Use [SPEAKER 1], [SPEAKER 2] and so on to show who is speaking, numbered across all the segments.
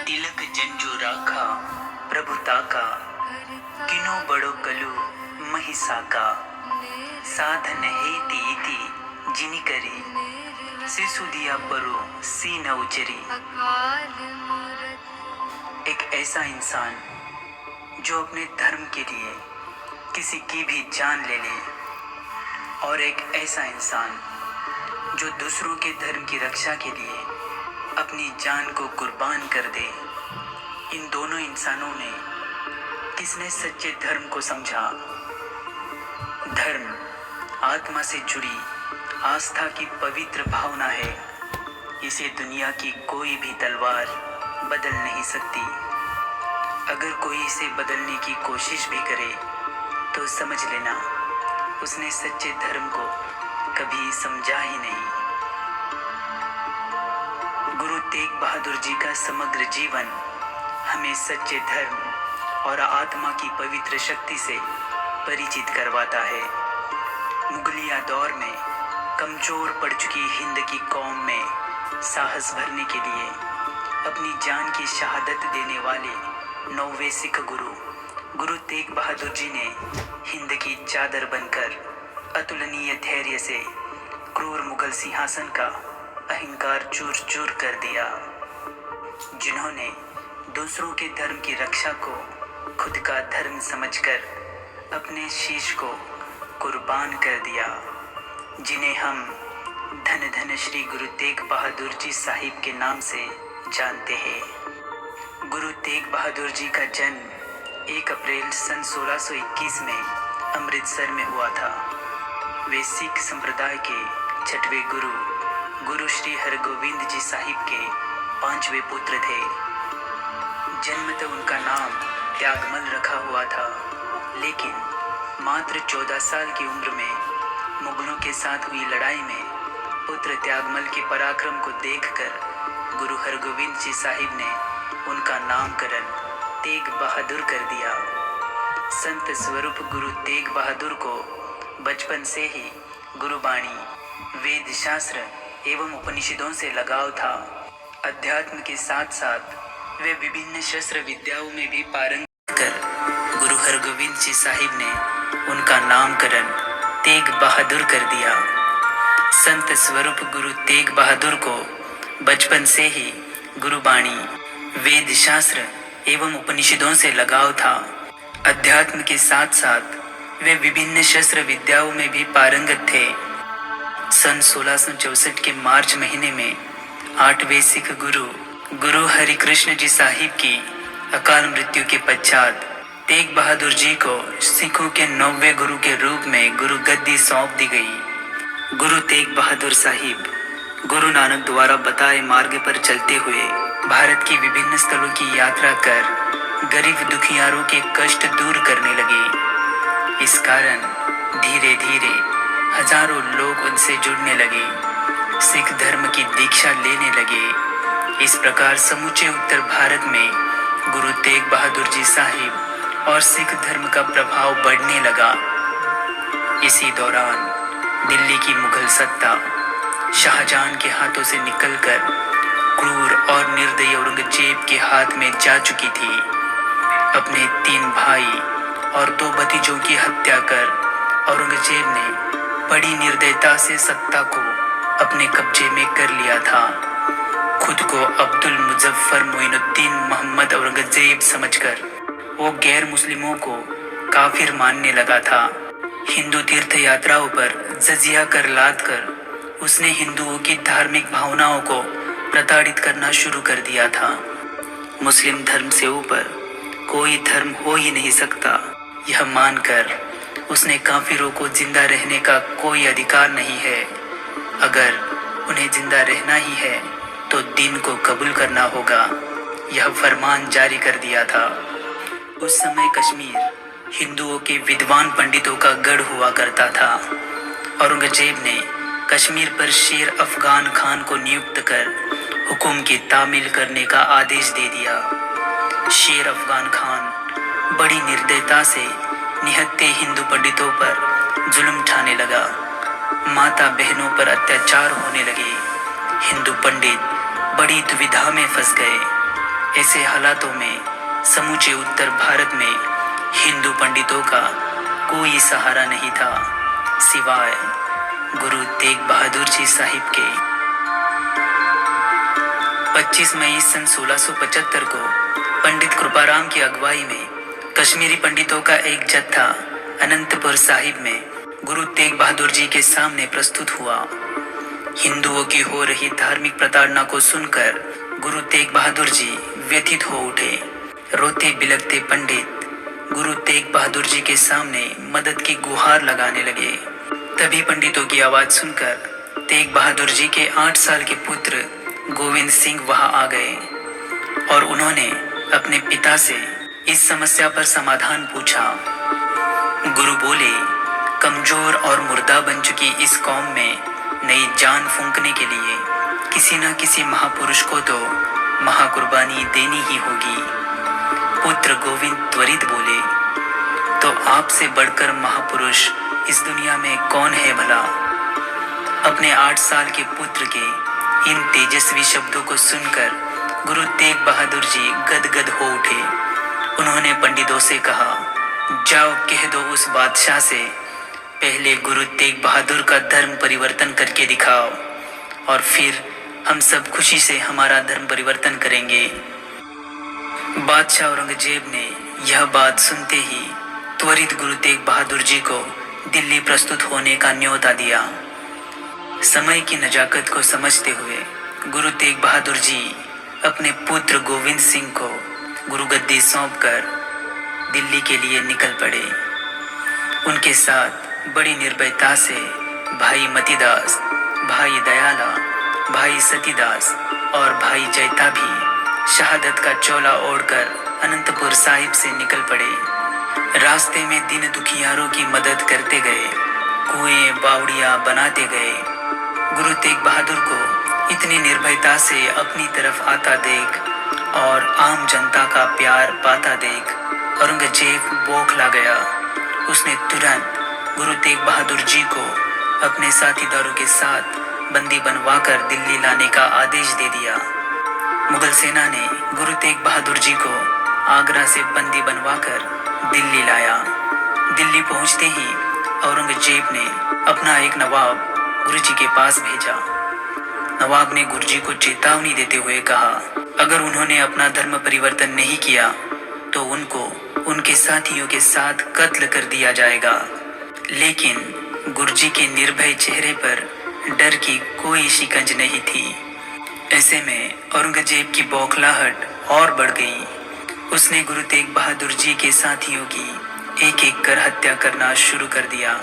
[SPEAKER 1] तिलक जंजू राखा प्रभुता का, किनो बड़ो कलु महिसाका, साधन हेती इति जिनि करी, सिसु दिया परो सी न उचरी। एक ऐसा इंसान जो अपने धर्म के लिए किसी की भी जान ले ले, और एक ऐसा इंसान जो दूसरों के धर्म की रक्षा के लिए अपनी जान को कुर्बान कर दे। इन दोनों इंसानों में किसने सच्चे धर्म को समझा? धर्म आत्मा से जुड़ी आस्था की पवित्र भावना है। इसे दुनिया की कोई भी तलवार बदल नहीं सकती। अगर कोई इसे बदलने की कोशिश भी करे तो समझ लेना उसने सच्चे धर्म को कभी समझा ही नहीं। गुरु तेग बहादुर जी का समग्र जीवन हमें सच्चे धर्म और आत्मा की पवित्र शक्ति से परिचित करवाता है। मुगलिया दौर में कमजोर पड़ चुकी हिंद की कौम में साहस भरने के लिए अपनी जान की शहादत देने वाले 9वें सिख गुरु तेग बहादुर जी ने हिंद की चादर बनकर अतुलनीय धैर्य से क्रूर मुगल सिंहासन का अहंकार चूर चूर कर दिया। जिन्होंने दूसरों के धर्म की रक्षा को खुद का धर्म समझकर अपने शीश को कुर्बान कर दिया, जिन्हें हम धन धन श्री गुरु तेग बहादुर जी साहिब के नाम से जानते हैं। गुरु तेग बहादुर जी का जन्म 1 अप्रैल सन 1621 में अमृतसर में हुआ था। वे सिख संप्रदाय के 6वें गुरु श्री हरगोविंद जी साहिब के 5वें पुत्र थे। जन्मतः उनका नाम त्यागमल रखा हुआ था, लेकिन मात्र 14 साल की उम्र में मुगलों के साथ हुई लड़ाई में पुत्र त्यागमल के पराक्रम को देखकर गुरु हरगोविंद जी साहिब ने उनका नामकरण तेग बहादुर कर दिया। संत स्वरूप गुरु तेग बहादुर को बचपन से ही गुरुबाणी, वेद शास्त्र एवं उपनिषदों से लगाव था। अध्यात्म के साथ साथ वे विभिन्न शस्त्र विद्याओं में भी पारंगत कर गुरु हरगोविंद जी साहिब ने उनका नामकरण तेग बहादुर कर दिया। संत स्वरूप गुरु तेग बहादुर को बचपन से ही गुरुबाणी, वेद शास्त्र एवं उपनिषदों से लगाव था। अध्यात्म के साथ साथ वे विभिन्न शस्त्र विद्याओं में भी पारंगत थे। सन 1664 के मार्च महीने में 8वें सिख गुरु हरिकृष्ण जी साहिब की अकाल मृत्यु के पश्चात तेग बहादुर जी को सिखों के 9वें गुरु के रूप में गुरु गद्दी सौंप दी गई। गुरु तेग बहादुर साहिब गुरु नानक द्वारा बताए मार्ग पर चलते हुए भारत की विभिन्न स्थलों की यात्रा कर गरीब दुखियारों के कष्ट दूर करने लगे। इस कारण धीरे धीरे हजारों लोग उनसे जुड़ने लगे, सिख धर्म की दीक्षा लेने लगे। इस प्रकार समूचे उत्तर भारत में गुरु तेग बहादुर जी साहिब और सिख धर्म का प्रभाव बढ़ने लगा। इसी दौरान दिल्ली की मुगल सत्ता शाहजहां के हाथों से निकलकर क्रूर और निर्दयी औरंगजेब के हाथ में जा चुकी थी। अपने 3 भाई और 2 भतीजों की हत्या कर औरंगजेब ने बड़ी निर्दयता से सत्ता को अपने कब्जे में कर लिया था। खुद को अब्दुल मुजफ्फर मोइनुद्दीन मोहम्मद औरंगजेब समझकर वो गैर मुस्लिमों को काफिर मानने लगा था। हिंदू तीर्थ यात्राओं पर जजिया कर लाद कर उसने हिंदुओं की धार्मिक भावनाओं को प्रताड़ित करना शुरू कर दिया था। मुस्लिम धर्म से ऊपर कोई धर्म हो ही नहीं सकता, यह मानकर उसने काफिरों को जिंदा रहने का कोई अधिकार नहीं है। अगर उन्हें जिंदा रहना ही है तो दीन को कबूल करना होगा, यह फरमान जारी कर दिया था। उस समय कश्मीर हिंदुओं के विद्वान पंडितों का गढ़ हुआ करता था। औरंगजेब ने कश्मीर पर शेर अफगान खान को नियुक्त कर हुक्म की तामील करने का आदेश दे दिया। शेर अफगान खान बड़ी निर्दयता से निहत्थे हिंदू पंडितों पर जुल्म ढाने लगा। माता बहनों पर अत्याचार होने लगे। हिंदू पंडित बड़ी दुविधा में फंस गए। ऐसे हालातों में समूचे उत्तर भारत में हिंदू पंडितों का कोई सहारा नहीं था सिवाय गुरु तेग बहादुर जी साहिब के। 25 मई सन 1675 को पंडित कृपाराम की अगुवाई में कश्मीरी पंडितों का एक जत्था अनंतपुर साहिब में गुरु तेग बहादुर जी के सामने प्रस्तुत हुआ। हिंदुओं की हो रही धार्मिक प्रताड़ना को सुनकर गुरु तेग बहादुर जी व्यथित हो उठे। रोते बिलखते पंडित गुरु तेग बहादुर जी के सामने मदद की गुहार लगाने लगे। तभी पंडितों की आवाज सुनकर तेग बहादुर जी के 8 साल के पुत्र गोविंद सिंह वहां आ गए और उन्होंने अपने पिता से इस समस्या पर समाधान पूछा। गुरु बोले, कमजोर और मुर्दा बन चुकी इस कौम में नई जान फूंकने के लिए किसी न किसी महापुरुष को तो महाकुर्बानी देनी ही होगी। पुत्र गोविंद त्वरित बोले, तो आपसे बढ़कर महापुरुष इस दुनिया में कौन है भला? अपने 8 साल के पुत्र के इन तेजस्वी शब्दों को सुनकर गुरु तेग बहादुर जी गदगद हो उठे। उन्होंने पंडितों से कहा, जाओ कह दो उस बादशाह से पहले गुरु तेग बहादुर का धर्म परिवर्तन करके दिखाओ और फिर हम सब खुशी से हमारा धर्म परिवर्तन करेंगे। बादशाह औरंगजेब ने यह बात सुनते ही त्वरित गुरु तेग बहादुर जी को दिल्ली प्रस्तुत होने का न्योता दिया। समय की नजाकत को समझते हुए गुरु तेग बहादुर जी अपने पुत्र गोविंद सिंह को गुरु गद्दी सौंपकर दिल्ली के लिए निकल पड़े। उनके साथ बड़ी निर्भयता से भाई मतीदास, भाई दयाला, भाई सतीदास और भाई जैता भी शहादत का चोला ओढ़कर अनंतपुर साहिब से निकल पड़े। रास्ते में दीन दुखियारों की मदद करते गए, कुएं बावड़ियां बनाते गए। गुरु तेग बहादुर को इतनी निर्भयता से अपनी तरफ आता देख और आम जनता का प्यार पाता देख औरंगजेब बौखला गया। उसने तुरंत गुरु तेग बहादुर जी को अपने साथीदारों के साथ बंदी बनवाकर दिल्ली लाने का आदेश दे दिया। मुगल सेना ने गुरु तेग बहादुर जी को आगरा से बंदी बनवाकर दिल्ली लाया। दिल्ली पहुंचते ही औरंगजेब ने अपना एक नवाब गुरु जी के पास भेजा। नवाब ने गुरु जी को चेतावनी देते हुए कहा, अगर उन्होंने अपना धर्म परिवर्तन नहीं किया तो उनको उनके साथियों के साथ कत्ल कर दिया जाएगा। लेकिन गुरु जी के निर्भय चेहरे पर डर की कोई शिकंज नहीं थी। ऐसे में औरंगजेब की बौखलाहट और बढ़ गई। उसने गुरु तेग बहादुर जी के साथियों की एक एक कर हत्या करना शुरू कर दिया।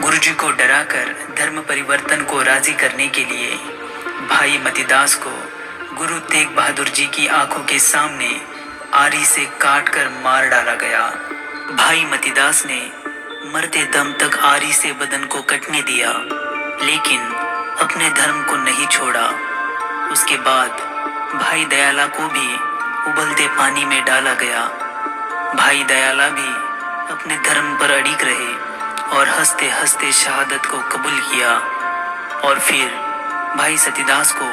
[SPEAKER 1] गुरु जी को डराकर धर्म परिवर्तन को राजी करने के लिए भाई मतीदास को गुरु तेग बहादुर जी की आंखों के सामने आरी से काटकर मार डाला गया। भाई मतीदास ने मरते दम तक आरी से बदन को कटने दिया, लेकिन अपने धर्म को नहीं छोड़ा। उसके बाद भाई दयाला को भी उबलते पानी में डाला गया। भाई दयाला भी अपने धर्म पर अड़िग रहे और हंसते हंसते शहादत को कबूल किया। और फिर भाई सतीदास को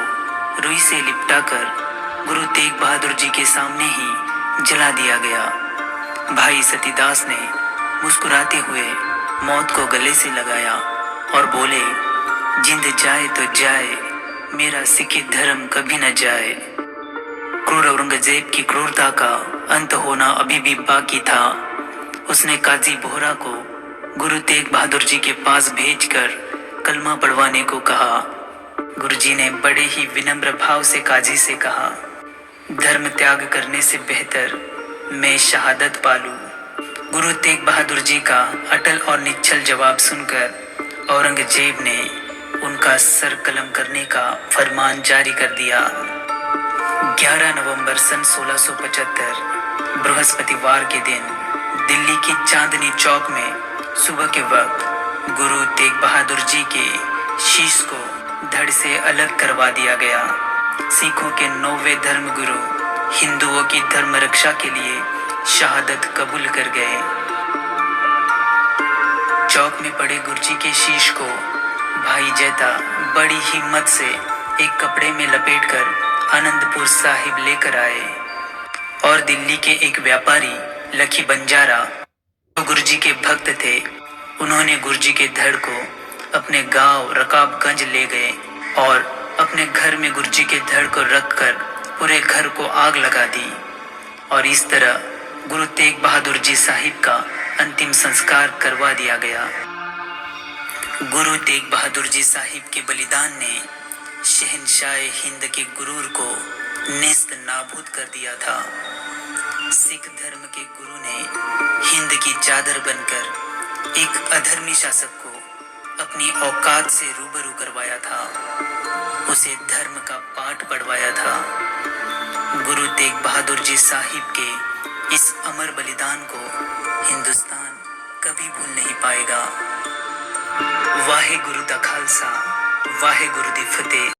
[SPEAKER 1] रुई से लिपटाकर गुरु तेग बहादुर जी के सामने ही जला दिया गया। भाई सतीदास ने मुस्कुराते हुए मौत को गले से लगाया और बोले, जिंद जाए तो जाए, मेरा सिख धर्म कभी न जाए। क्रूर औरंगजेब की क्रूरता का अंत होना अभी भी बाकी था। उसने काजी बोहरा को गुरु तेग बहादुर जी के पास भेजकर कलमा पढ़वाने को कहा। गुरुजी ने बड़े ही विनम्र भाव से काजी से कहा, धर्म त्याग करने से बेहतर मैं शहादत पालूं। गुरु तेग बहादुर जी का अटल और निश्चल जवाब सुनकर औरंगजेब ने उनका सर कलम करने का फरमान जारी कर दिया। 11 नवंबर सन 1675 बृहस्पतिवार के दिन दिल्ली की चांदनी चौक में सुबह के वक्त गुरु तेग बहादुर जी के शीश को धड़ से अलग करवा दिया गया। सिखों के 9वें धर्मगुरु हिंदुओं की धर्म रक्षा के लिए शहादत कबूल कर गए। चौक में पड़े गुरुजी के शीश को भाई जैता बड़ी हिम्मत से एक कपड़े में लपेटकर आनंदपुर साहिब लेकर आए और दिल्ली के एक व्यापारी लखी बंजारा जो गुरुजी के भक्त थे, उन्होंने गुरुजी के धड़ को अपने गांव रकाबगंज ले गए और अपने घर में गुरुजी के धड़ को रखकर पूरे घर को आग लगा दी और इस तरह गुरु तेग बहादुर जी साहिब का अंतिम संस्कार करवा दिया गया। गुरु तेग बहादुर जी साहिब के बलिदान ने शहंशाह हिंद के गुरूर को नेस्त नाबूद कर दिया था। सिख धर्म के गुरु ने हिंद की चादर बनकर एक अधर्मी शासक को अपनी औकात से रूबरू करवाया था, उसे धर्म का पाठ पढ़वाया था। गुरु तेग बहादुर जी साहिब के इस अमर बलिदान को हिंदुस्तान कभी भूल नहीं पाएगा। वाहे गुरु दा खालसा, वाहे गुरु दी फतेह।